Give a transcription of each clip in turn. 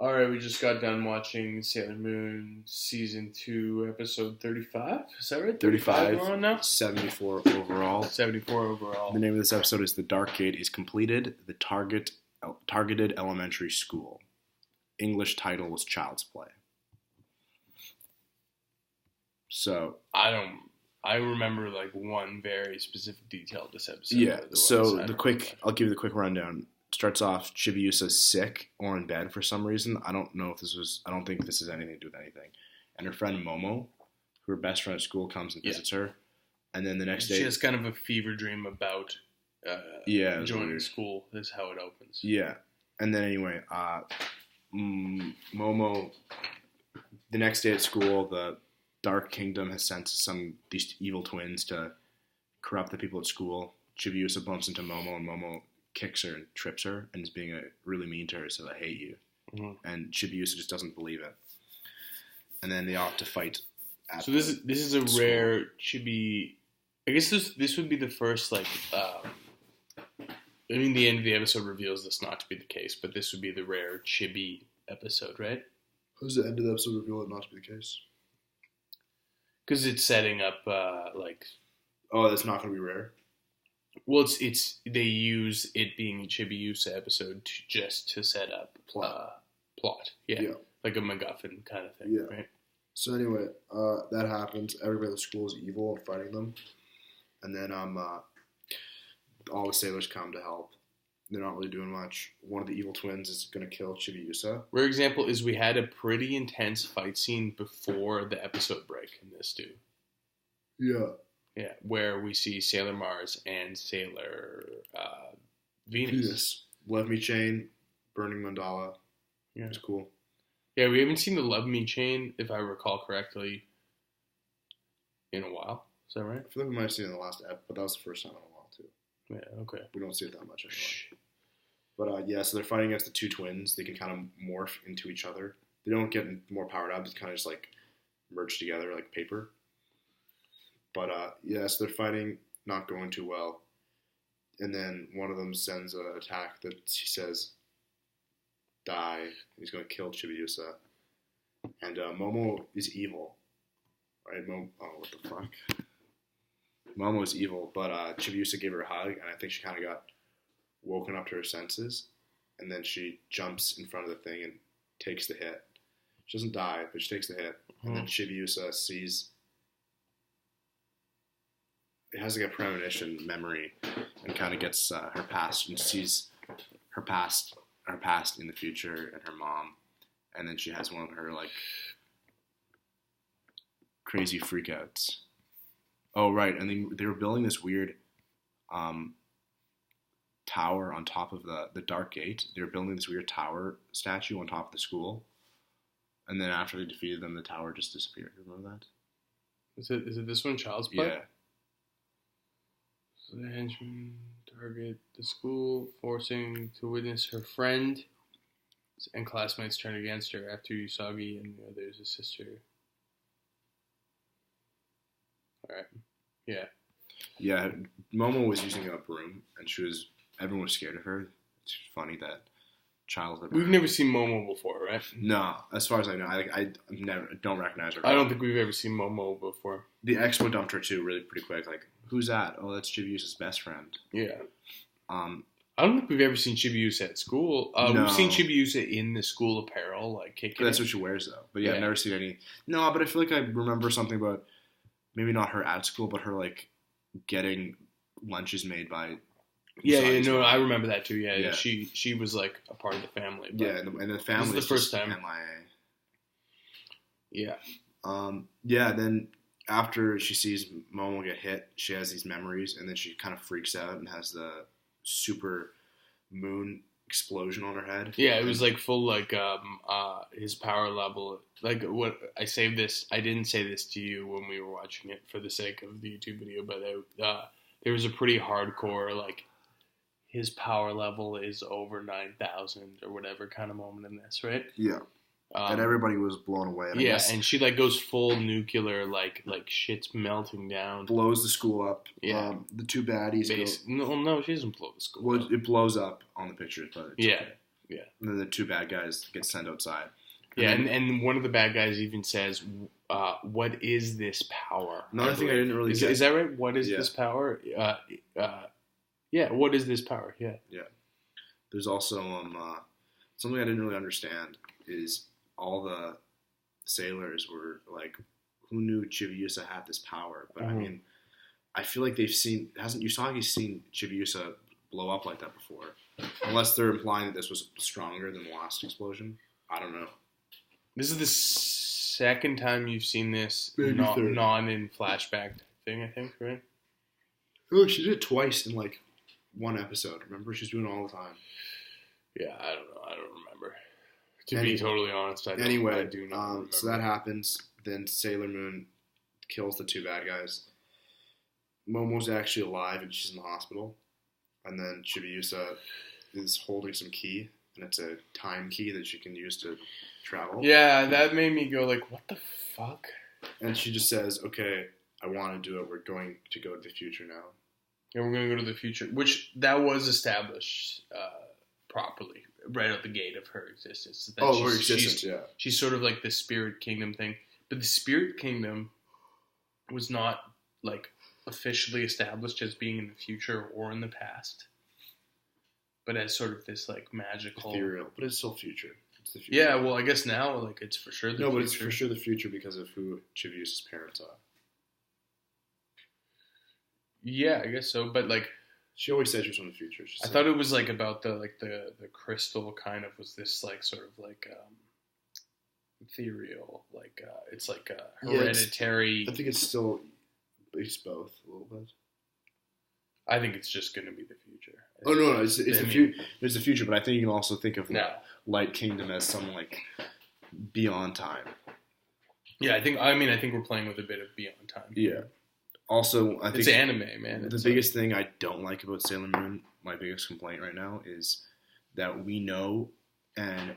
All right, we just got done watching Sailor Moon Season 2, Episode 35. Is that right? 35 we're on now? 74 overall. 74 overall. The name of this episode is The Dark Gate is Completed, the Targeted Elementary School. English title was Child's Play. So... I remember like one very specific detail of this episode. Yeah, so I'll give you the quick rundown. Starts off, Chibiusa's sick or in bed for some reason. I don't think this has anything to do with anything. And her friend Momo, her best friend at school, comes and visits her. And then the next day... She has kind of a fever dream about joining school, is how it opens. Yeah. And then anyway, Momo, the next day at school, the Dark Kingdom has sent these evil twins to corrupt the people at school. Chibiusa bumps into Momo, and Momo kicks her and trips her and is being really mean to her, so I hate you. Mm-hmm. And Chibiusa just doesn't believe it. And then they opt to fight. So this is a rare Chibi. I guess this would be the first the end of the episode reveals this not to be the case, but this would be the rare Chibi episode, right? How does the end of the episode reveal it not to be the case? Because it's setting up Oh, that's not going to be rare. Well, they use it being a Chibiusa episode to set up plot. Yeah, like a MacGuffin kind of thing. Yeah. Right. So anyway, that happens. Everybody at the school is evil and fighting them, and then all the sailors come to help. They're not really doing much. One of the evil twins is going to kill Chibiusa. Rare example is we had a pretty intense fight scene before the episode break in this too. Yeah. Yeah, where we see Sailor Mars and Sailor Venus. Love Me Chain, Burning Mandala. Yeah. It's cool. Yeah, we haven't seen the Love Me Chain, if I recall correctly, in a while. Is that right? I feel like we might have seen it in the last ep, but that was the first time in a while, too. Yeah, okay. We don't see it that much anymore. But, so they're fighting against the two twins. They can kind of morph into each other. They don't get more powered up. It's kind of just, merge together like paper. But, so they're fighting, not going too well. And then one of them sends an attack that she says, die. He's going to kill Chibiusa. And Momo is evil. Right? What the fuck? Momo is evil, but Chibiusa gave her a hug, and I think she kind of got woken up to her senses. And then she jumps in front of the thing and takes the hit. She doesn't die, but she takes the hit. Mm-hmm. And then Chibiusa sees... It has a premonition memory and kind of gets her past and sees her past in the future and her mom. And then she has one of her, crazy freakouts. Oh, right. And they were building this weird tower on top of the Dark Gate. They were building this weird tower statue on top of the school. And then after they defeated them, the tower just disappeared. Remember that? Is it this one, Child's Play? Yeah. So the henchmen target the school, forcing to witness her friend and classmates turn against her after Usagi and the others assist her. Alright. Yeah. Yeah, Momo was using a broom, and everyone was scared of her. It's funny that We've never seen Momo before, right? No, as far as I know, I don't recognize her. I don't think we've ever seen Momo before. The expo dumped her too, really pretty quick. Who's that? Oh, that's Chibiusa's best friend. Yeah. I don't think we've ever seen Chibiusa at school. No. We've seen Chibiusa in the school apparel, kicking. That's what she wears, though. But yeah, I've never seen any. No, but I feel like I remember something about maybe not her at school, but her getting lunches made by. I remember that too. Yeah. She was a part of the family. But and the family was the first time. MIA. Yeah. Then after she sees Momo get hit, she has these memories, and then she kind of freaks out and has the super moon explosion on her head. Yeah, it was full his power level. What I saved this. I didn't say this to you when we were watching it for the sake of the YouTube video, but there was a pretty hardcore his power level is over 9,000 or whatever kind of moment in this, right? Yeah. And everybody was blown away. And and she goes full nuclear, like shit's melting down. Blows the school up. Yeah. The two baddies No, she doesn't blow the school up. It blows up on the pictures, but okay. Yeah. And then the two bad guys get sent outside. And one of the bad guys even says, "What is this power?" Another thing I didn't really get. Is that right? What is this power? Yeah. What is this power? Yeah. Yeah. There's also something I didn't really understand is all the sailors were like, who knew Chibiusa had this power? But I mean, I feel like they've seen Usagi's seen Chibiusa blow up like that before, unless they're implying that this was stronger than the last explosion. I don't know. This is the second time you've seen this Maybe non in flashback thing, I think, right? Oh, she did it twice in like one episode. Remember, she's doing it all the time. Yeah, I don't know. I don't remember. To be totally honest, I do not remember. So that happens. Then Sailor Moon kills the two bad guys. Momo's actually alive and she's in the hospital. And then Chibiusa is holding some key, and it's a time key that she can use to travel. Yeah, that made me go like, what the fuck? And she just says, okay, I want to do it. We're going to go to the future now. And we're going to go to the future, which that was established properly right out the gate of her existence. Her existence, yeah. She's sort of like the spirit kingdom thing. But the spirit kingdom was not like officially established as being in the future or in the past, but as sort of this like magical, ethereal. But it's still future. It's the future. Yeah, well, I guess now like it's for sure the future. No, but it's for sure the future because of who Chibiusa's parents are. Yeah, I guess so. But like, she always said she was from the future. I thought it was like about the crystal kind of was this like sort of like ethereal, like it's like a hereditary. I think it's still. It's both a little bit. I think it's just going to be the future. It's the future. There's the future, but I think you can also think of Light Kingdom as some like beyond time. Yeah, I think we're playing with a bit of beyond time. Yeah. Also, I think it's anime, man. The biggest thing I don't like about Sailor Moon, my biggest complaint right now, is that we know, and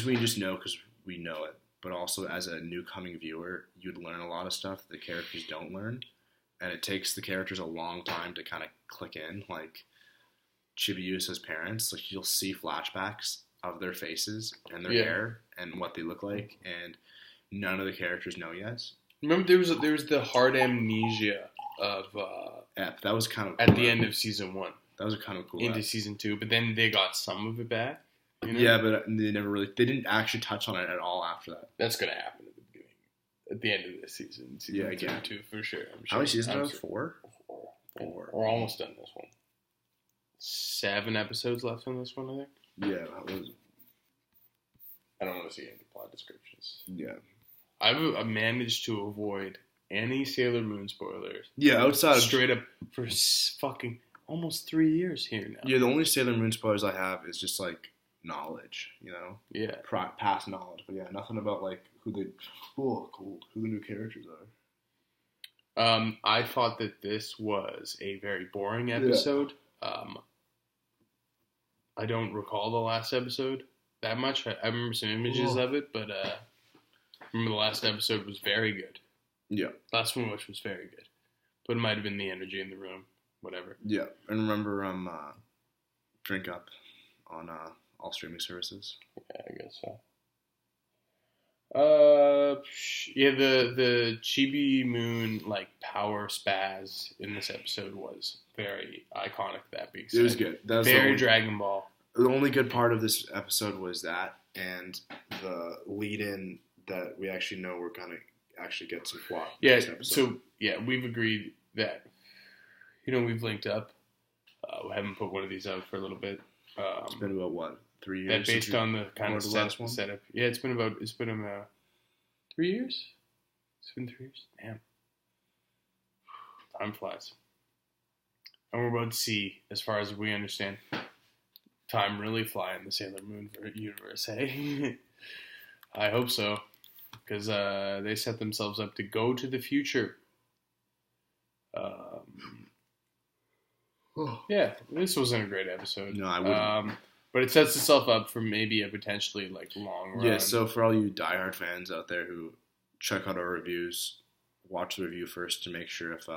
we just know because we know it. But also, as a new coming viewer, you'd learn a lot of stuff that the characters don't learn. And it takes the characters a long time to kind of click in. Like, Chibiusa's parents, like, you'll see flashbacks of their faces and their hair and what they look like. And none of the characters know yet. Remember, there was the hard amnesia of... that was kind of cool. At the end of Season 1. That was kind of cool. Into Season 2. But then they got some of it back. You know? Yeah, but they didn't actually touch on it at all after that. That's going to happen at the beginning. At the end of this season. Season 2, for sure. How many seasons are there? 4? We're almost done this one. 7 episodes left on this one, I think. Yeah. I don't want to see any plot descriptions. Yeah. I've managed to avoid any Sailor Moon spoilers. Yeah, outside of... Straight up for fucking almost 3 years here now. Yeah, the only Sailor Moon spoilers I have is just, like, knowledge, you know? Yeah. Past knowledge. But yeah, nothing about, like, who the new characters are. I thought that this was a very boring episode. Yeah. I don't recall the last episode that much. I remember some images of it, but I remember the last episode was very good. Yeah. Last one which was very good. But it might have been the energy in the room, whatever. Yeah. And remember Drink Up on all streaming services. Yeah, I guess so. Yeah, the Chibi Moon like power spaz in this episode was very iconic. That being said, it was good. That was very Dragon Ball. The only good part of this episode was that, and the lead-in that we actually know we're gonna actually get some plot. Yeah. In this episode. So yeah, we've agreed that we've linked up. We haven't put one of these out for a little bit. It's been about what? 3 years. That based on the kind of setup. Yeah, it's been about 3 years. It's been 3 years. Damn, time flies. And we're about to see, as far as we understand, time really fly in the Sailor Moon universe. Hey, I hope so, because they set themselves up to go to the future. Yeah, this wasn't a great episode. No, I wouldn't. But it sets itself up for maybe a potentially like long run. Yeah, so for all you diehard fans out there who check out our reviews, watch the review first to make sure if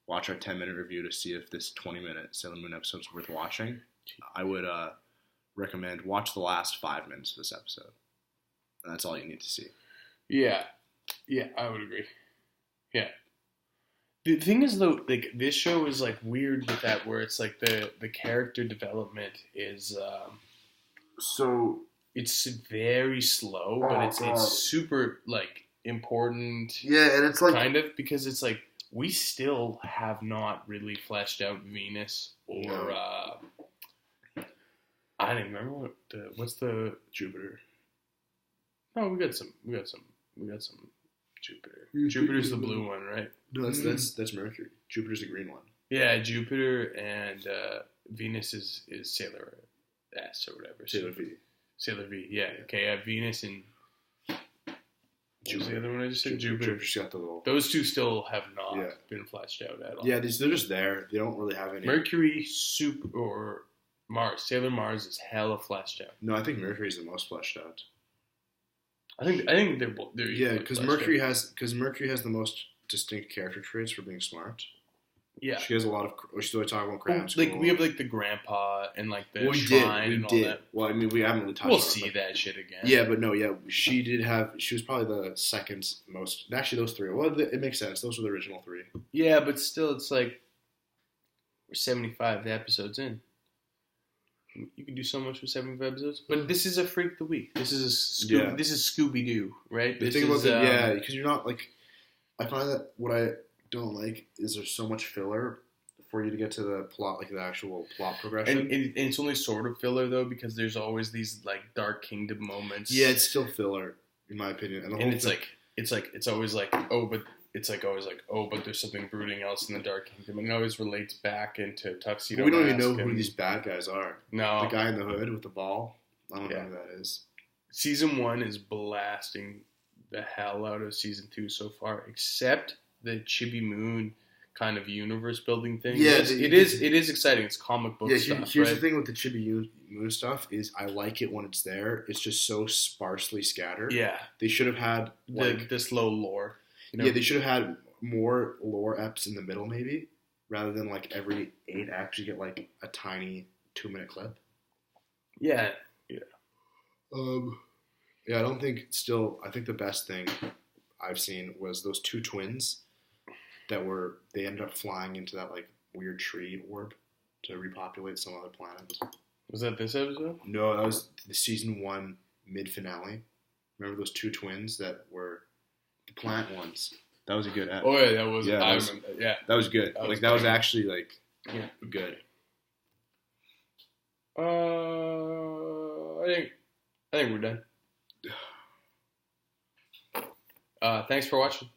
watch our 10-minute review to see if this 20-minute Sailor Moon episode is worth watching. I would recommend watch the last 5 minutes of this episode. And that's all you need to see. Yeah, I would agree. Yeah. The thing is though, like this show is like weird with that, where it's like the character development is So it's very slow, but it's super like important. Yeah, and it's like kind of because it's like we still have not really fleshed out Venus or I don't even remember what's the Jupiter. No, we got some Jupiter. Jupiter's the blue one, right? No, that's Mercury. Jupiter's the green one. Yeah, Jupiter and Venus is Sailor S or whatever. Sailor V. Sailor V. Yeah. Okay. Venus and what was the other one I just said? Jupiter. Got the little... Those two still have not been fleshed out at all. Yeah, they're just there. They don't really have any. Mercury, or Mars. Sailor Mars is hella fleshed out. No, I think Mercury's the most fleshed out. I think they're both. Yeah, because Mercury has the most distinct character traits for being smart. Yeah, she has a lot of. She's always talking about crap. Like we have like the grandpa and like the shrine and all that. Well, I mean, we haven't really touched. We'll see that shit again. Yeah, but no, yeah, she did have. She was probably the second most. Actually, those three. Well, it makes sense. Those were the original three. Yeah, but still, it's like we're 75 episodes in. You can do so much with 75 episodes, but this is a freak of the week. This is this is Scooby Doo, right? The thing about that, because you're not like. I find that what I don't like is there's so much filler for you to get to the plot, like the actual plot progression. And it's only sort of filler though, because there's always these like Dark Kingdom moments. Yeah, it's still filler in my opinion. And it's always like but there's something brooding else in the Dark Kingdom, and it always relates back into Tuxedo. But we don't even know who these bad guys are. No, the guy in the hood with the ball. I don't know who that is. Season 1 is blasting the hell out of season 2 so far, except the Chibi Moon kind of universe building thing. Yeah, it is exciting. It's comic book stuff. Here's the thing with the Chibi Moon stuff is I like it when it's there. It's just so sparsely scattered. Yeah, they should have had like the slow lore. You know? Yeah, they should have had more lore eps in the middle, maybe, rather than like every 8 eps you get like a tiny 2-minute clip. Yeah. Yeah, I don't think. Still, I think the best thing I've seen was those 2 twins that they ended up flying into that like weird tree orb to repopulate some other planet. Was that this episode? No, that was the season 1 mid finale. Remember those 2 twins that were the plant ones? That was a good episode. Oh yeah, that was. I remember. Yeah, that was good. That was actually like good. I think we're done. Thanks for watching.